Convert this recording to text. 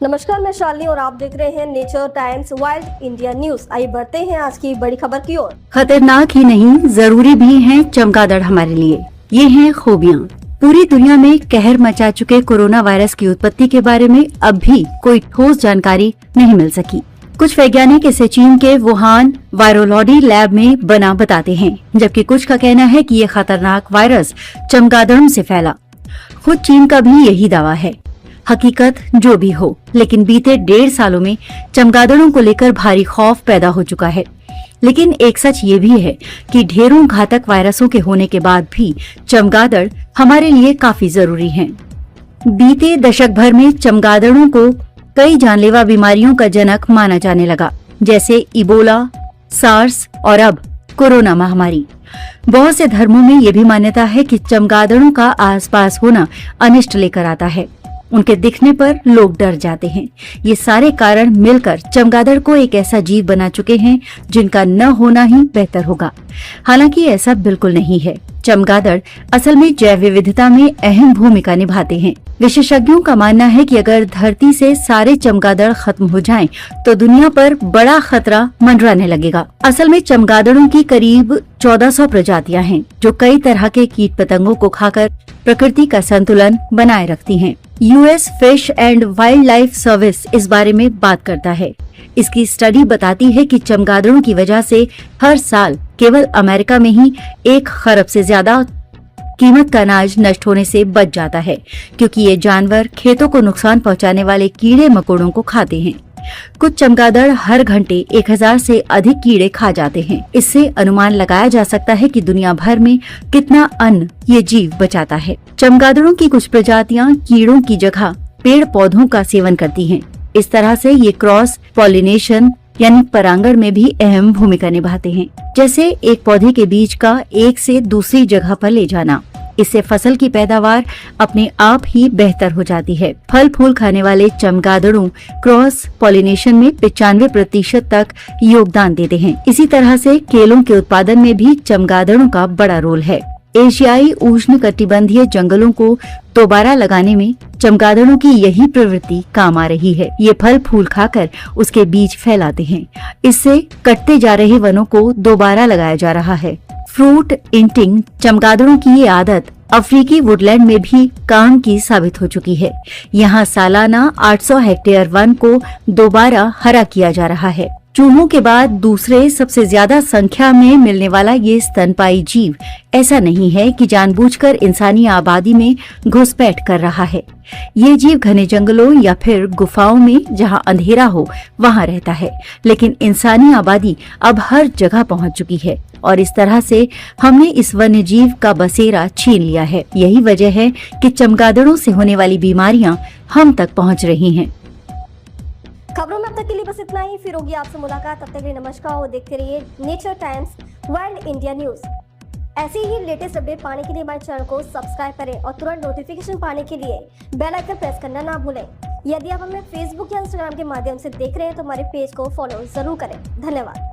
नमस्कार, मैं शालिनी और आप देख रहे हैं nature times wild India news. आइए बढ़ते हैं आज की बड़ी खबर की ओर। खतरनाक ही नहीं, जरूरी भी हैं चमगादड़ हमारे लिए। ये हैं खूबियाँ। पूरी दुनिया में कहर मचा चुके कोरोना वायरस की उत्पत्ति के बारे में अब भी कोई ठोस जानकारी नहीं मिल सकी। कुछ वैज्ञानिक इसे चीन के वुहान वायरोलॉजी लैब में बना बताते हैं, जबकि कुछ का कहना है कि ये खतरनाक वायरस चमगादड़ों से फैला। खुद चीन का भी यही दावा है। हकीकत जो भी हो, लेकिन बीते 1.5 सालों में चमगादड़ों को लेकर भारी खौफ पैदा हो चुका है। लेकिन एक सच ये भी है कि ढेरों घातक वायरसों के होने के बाद भी चमगादड़ हमारे लिए काफी जरूरी हैं। बीते दशक भर में चमगादड़ों को कई जानलेवा बीमारियों का जनक माना जाने लगा, जैसे इबोला, सार्स और अब कोरोना महामारी। बहुत से धर्मों में ये भी मान्यता है कि चमगादड़ों का आसपास होना अनिष्ट लेकर आता है। उनके दिखने पर लोग डर जाते हैं। ये सारे कारण मिलकर चमगादड़ को एक ऐसा जीव बना चुके हैं जिनका न होना ही बेहतर होगा। हालांकि ऐसा बिल्कुल नहीं है। चमगादड़ असल में जैव विविधता में अहम भूमिका निभाते हैं। विशेषज्ञों का मानना है कि अगर धरती से सारे चमगादड़ खत्म हो जाएं, तो दुनिया पर बड़ा खतरा मंडराने लगेगा। असल में चमगादड़ों की करीब 1400 प्रजातियां हैं, जो कई तरह के कीट पतंगों को खाकर प्रकृति का संतुलन बनाए रखती हैं। US fish and wild life service इस बारे में बात करता है। इसकी स्टडी बताती है कि चमगादड़ों की वजह से हर साल केवल अमेरिका में ही 1 खरब से ज्यादा कीमत का अनाज नष्ट होने से बच जाता है, क्योंकि ये जानवर खेतों को नुकसान पहुंचाने वाले कीड़े मकोड़ों को खाते हैं। कुछ चमगादड़ हर घंटे 1000 से अधिक कीड़े खा जाते हैं। इससे अनुमान लगाया जा सकता है कि दुनिया भर में कितना अन्न ये जीव बचाता है। चमगादड़ों की कुछ प्रजातियां कीड़ों की जगह पेड़ पौधों का सेवन करती हैं। इस तरह से ये क्रॉस पॉलिनेशन यानी परागण में भी अहम भूमिका निभाते हैं, जैसे एक पौधे के बीज का एक से दूसरी जगह पर ले जाना। इससे फसल की पैदावार अपने आप ही बेहतर हो जाती है। फल फूल खाने वाले चमगादड़ों क्रॉस पॉलिनेशन में 95% तक योगदान देते हैं। इसी तरह से केलों के उत्पादन में भी चमगादड़ों का बड़ा रोल है। एशियाई उष्णकटिबंधीय जंगलों को दोबारा लगाने में चमगादड़ों की यही प्रवृत्ति काम आ रही है। ये फल फूल खाकर उसके बीज फैलाते हैं। इससे कटते जा रहे वनों को दोबारा लगाया जा रहा है। फ्रूट इंटिंग चमगादड़ों की ये आदत अफ्रीकी वुडलैंड में भी काम की साबित हो चुकी है। यहाँ सालाना 800 हेक्टेयर वन को दोबारा हरा किया जा रहा है। चूहों के बाद दूसरे सबसे ज्यादा संख्या में मिलने वाला ये स्तनपायी जीव ऐसा नहीं है कि जानबूझकर इंसानी आबादी में घुसपैठ कर रहा है। ये जीव घने जंगलों या फिर गुफाओं में जहाँ अंधेरा हो वहाँ रहता है, लेकिन इंसानी आबादी अब हर जगह पहुँच चुकी है और इस तरह से हमने इस वन्य जीव का बसेरा छीन लिया है। यही वजह है कि चमगादड़ों से होने वाली बीमारियां हम तक पहुँच रही हैं। खबरों में अब तक के लिए बस इतना ही। फिर होगी आपसे मुलाकात। तब तक के लिए नमस्कार और देखते रहिए nature times wild India news. ऐसे ही लेटेस्ट अपडेट पाने के लिए हमारे चैनल को सब्सक्राइब करें और तुरंत नोटिफिकेशन पाने के लिए बेल आइकन प्रेस करना ना भूलें। यदि आप हमें फेसबुक या इंस्टाग्राम के माध्यम से देख रहे हैं तो हमारे पेज को फॉलो जरूर करें। धन्यवाद।